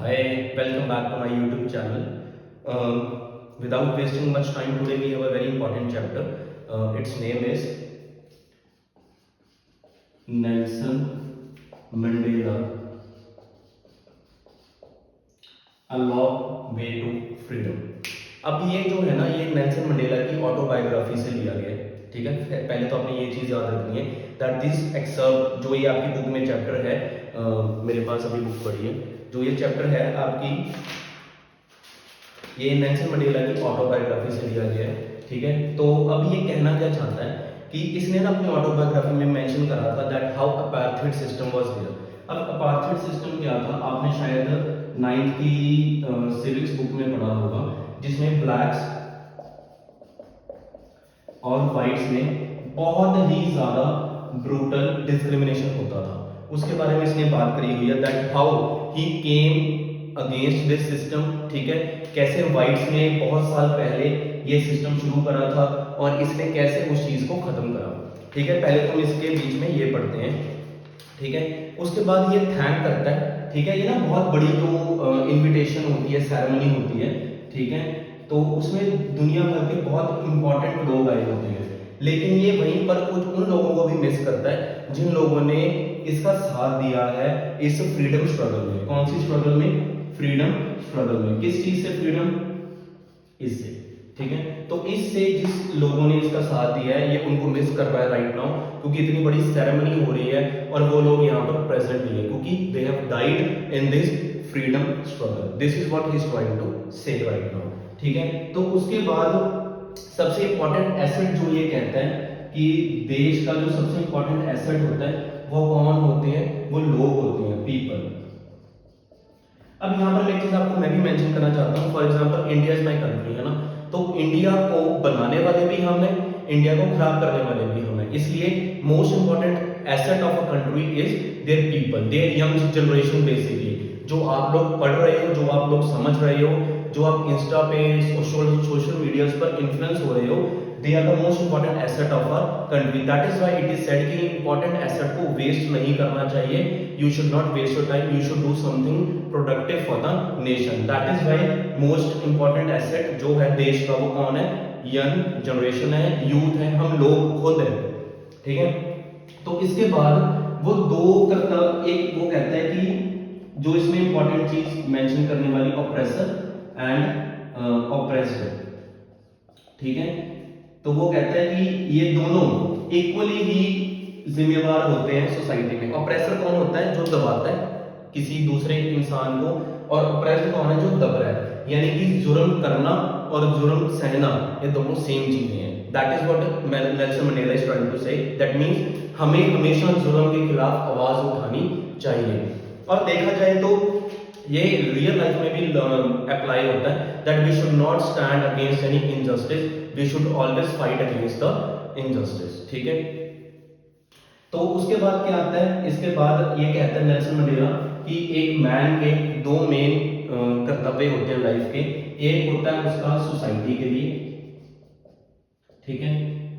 Hi, welcome back to my YouTube channel. Without wasting much time, today we have a very important chapter. Its name is Nelson Mandela, A Long Way to Freedom. अब ये जो है ना, ये Nelson Mandela की autobiography से लिया गया है। ठीक है, पहले तो आपने ये चीज़ याद रखनी है दैट दिस एक्सर्प्ट जो ये आपकी बुक में चैप्टर है, मेरे पास अभी बुक पढ़ी है, जो ये चैप्टर है आपकी, ये नेल्सन मंडेला की ऑटोबायोग्राफी से लिया गया है। ठीक है, तो अब ये कहना क्या चाहता है कि इसने ना अपनी ऑटोबायोग्राफी में मेंशन करा था that how apartheid system was there. अब अपार्थाइड सिस्टम क्या था, आपने शायद 9th की सिविक्स बुक में पढ़ा होगा, जिसमें ब्लैक्स और वाइट्स में बहुत ही ज्यादा ब्रूटल डिस्क्रिमिनेशन होता था। उसके बारे में इसने बात करी हुई है that how he came against this system. ठीक है, कैसे वाइट्स ने बहुत साल पहले ये सिस्टम शुरू करा था और इसने कैसे उस चीज को खत्म करा। ठीक है, पहले तो हम इसके बीच में ये पढ़ते हैं। ठीक है, उसके बाद ये थैंक करता है। ठीक है, ये ना बहुत बड़ी जो इनविटेशन होती है, सेरेमनी होती है। ठीक है, तो उसमें दुनिया भर के बहुत इंपॉर्टेंट लोग आए होते हैं, लेकिन ये वहीं पर कुछ उन लोगों को भी मिस करता है जिन लोगों ने इसका साथ दिया है इस फ्रीडम स्ट्रगल में। कौन सी स्ट्रगल में? फ्रीडम स्ट्रगल में। किस चीज से फ्रीडम? इससे। ठीक है, तो इससे जिस लोगों ने इसका साथ दिया है ये उनको मिस कर रहा है राइट नाउ, क्योंकि इतनी बड़ी सेरेमनी हो रही है और वो लोग यहाँ पर प्रेजेंट नहीं है, क्योंकि they have died in this freedom struggle. This is what he is trying to say right now. ठीक है, तो उसके बाद सबसे इंपॉर्टेंट एसेट जो ये कहता है कि देश का जो सबसे इंपॉर्टेंट एसेट होता है वो कौन होते हैं? वो लोग होते हैं, पीपल। अब यहाँ पर एक चीज आपको मैं भी मेंशन करना चाहता हूँ। For example India is my country, है ना, तो इंडिया को बनाने वाले भी हम हैं, इंडिया को खराब करने वाले भी हम हैं। इसलिए most important asset of a country is their people, their young generation. Basically जो आप लोग पढ़ रहे हो, जो आप लोग समझ रहे हो, जो आप इंस्टा पे सोशल मीडियाज पर इन्फ्लुएंस हो रहे हो, they are the most important asset of our country. That is why it is said कि इंपॉर्टेंट एसेट को वेस्ट नहीं करना चाहिए। You should not waste your time, you should do something productive for the nation. That is why most important asset जो है देश का वो कौन है? यंग जनरेशन है, यूथ है, हम लोग खुद है। ठीक है, तो इसके बाद वो दो करता, एक वो कहता है कि जो इसमें इंपॉर्टेंट चीज मेंशन करने वाली, ऑप्रेसर एंड ऑप्रेस्ड। ठीक है, तो वो कहता है कि ये दोनों इक्वली ही जिम्मेवार होते हैं सोसाइटी में। ऑप्रेसर कौन होता है? जो दबाता है किसी दूसरे इंसान को, और ऑप्रेस्ड कौन है? जो दब रहा है। यानी कि जुर्म करना और जुर्म सहना ये दोनों सेम चीजें हैं। That is what Nelson Mandela is trying to say. That means हमें हमेशा जुर्म के खिलाफ आवाज उठानी चाहिए। और देखा जाए तो ये रियल लाइफ में भी अप्लाई होता है that we should not stand against any injustice, we should always fight against the injustice. ठीक है, तो उसके बाद क्या आता है? इसके बाद ये कहता है नेल्सन मंडेला कि एक मैन के दो मेन कर्तव्य होते हैं लाइफ के। एक होता है उसका सोसाइटी के लिए, ठीक है,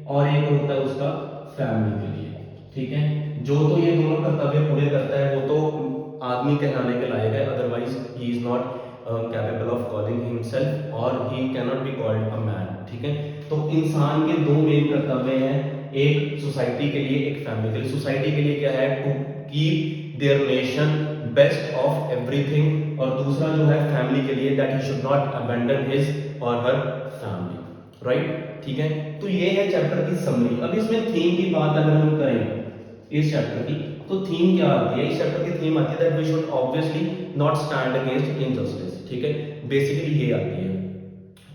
और एक होता है उसका फैमिली के लिए। ठीक है, जो तो ये दोनों कर्तव्य पूरे करता है वो तो आदमी कहलाने के लायक है, otherwise he is not capable of calling himself और he can not be called a man. ठीक है, तो इंसान के दो मेन कर्तव्य हैं, एक सोसाइटी के लिए, एक फैमिली के लिए। सोसाइटी के लिए क्या है? To keep their nation best of everything, और दूसरा जो है फैमिली के लिए that he should not abandon his और हर फैमिली। राइट, ठीक है, तो ये है चैप्टर की समरी। अब इसमें थीम की बात अगर हम करें इस चैप्टर की, तो थीम क्या आती है? इस चैप्टर की थीम आती है that we should obviously not stand against injustice. ठीक है, बेसिकली ये आती है।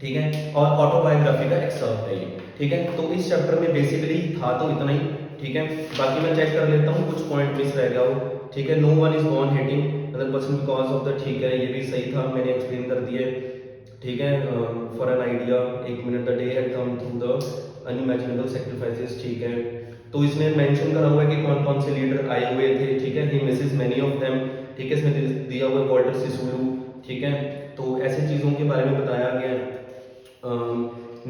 ठीक है, और ऑटोबायोग्राफी का एक्सर्प्ट है ये। ठीक है, तो इस चैप्टर में बेसिकली था तो इतना ही। ठीक है, बाकी मैं चेक कर लेता हूँ कुछ पॉइंट मिस रह गया हो। ठीक है, no one is born hating other person because of the. ठीक है, ये भी सही था, मैंने एक्सप्लेन कर दिए। ठीक है, फॉर एन आइडिया, एक minute, the day had come through the unimaginable sacrifices. ठीक है, तो इसमें मेंशन करा हुआ है कि कौन कौन से लीडर आए हुए थे। ठीक है, ही मिसेस मेनी ऑफ देम। ठीक है, इसमें दिया हुआ है वॉल्टर सिसुलू। ठीक है, तो ऐसे चीज़ों के बारे में बताया गया है।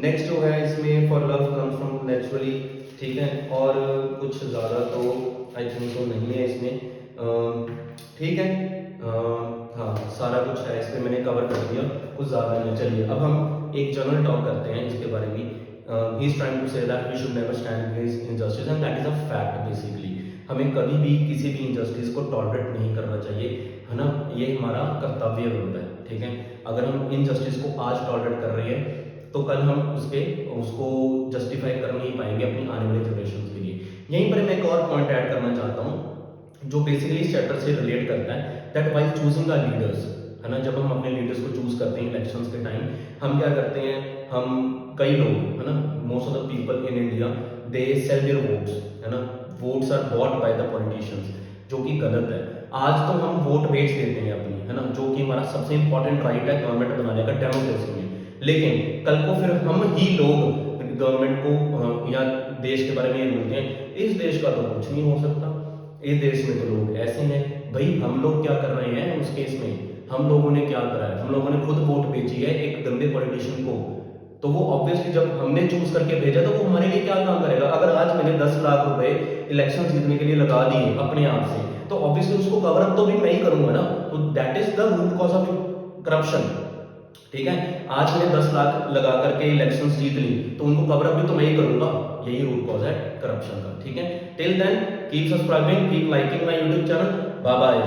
नेक्स्ट जो है इसमें for love comes from naturally. ठीक है, और कुछ ज़्यादा तो आई थिंक तो नहीं है इसमें। ठीक है, हाँ सारा कुछ है इस पे, मैंने कवर कर दिया, कुछ ज़्यादा नहीं। चलिए अब हम एक जनरल टॉक करते हैं इसके बारे में। He is trying to say that we should never stand against injustice and that is a fact basically. हमें कभी भी किसी भी इनजस्टिस को टॉलरेट नहीं करना चाहिए, है ना, ये हमारा कर्तव्य होता है, ठीक है। अगर हम इनजस्टिस को आज टॉलरेट कर रहे हैं तो कल हम उसको जस्टिफाई कर नहीं पाएंगे अपनी आने वाली जनरेशन के लिए। यहीं पर मैं एक और पॉइंट ऐड करना चाहता हूँ जो बेसिकली इस चैप्टर से रिलेट करता है, that while choosing our leaders, है ना, जब हम अपने लीडर्स को चूज करते हैं इलेक्शंस के टाइम, हम क्या करते हैं, हम कई लोग, है ना, most of the people in India they sell their votes, है ना, votes are bought by the politicians, जो कि गलत है। आज तो हम वोट बेच देते हैं अपनी, है ना, जो कि हमारा सबसे इंपॉर्टेंट राइट है गवर्नमेंट बनाने का डेमोक्रेसी में, लेकिन कल को फिर हम ही लोग गवर्नमेंट को या देश के बारे में ये बोलते हैं इस देश का तो कुछ नहीं हो सकता, इस देश में तो लोग ऐसे हैं। भाई हम लोग क्या कर रहे हैं उस केस में, हम लोगों ने क्या करा है, हम लोगों ने खुद वोट बेची है एक गंदे पॉलिटिशियन को, तो वो ऑब्वियसली जब हमने चूज करके भेजा तो वो हमारे लिए क्या काम करेगा। अगर आज मैंने 10 लाख रुपए इलेक्शन जीतने के लिए लगा दिए अपने आप से, तो ऑब्वियसली उसको कवर अप तो भी मैं ही करूंगा ना, तो that is the root cause of corruption, ठीक है। आज मैंने 10 लाख लगा करके इलेक्शंस जीत ली तो उनको कवर अप भी तो मैं ही करूंगा, यही रूट कॉज है करप्शन का, ठीक है। Till then keep subscribing, keep liking my YouTube channel, bye bye.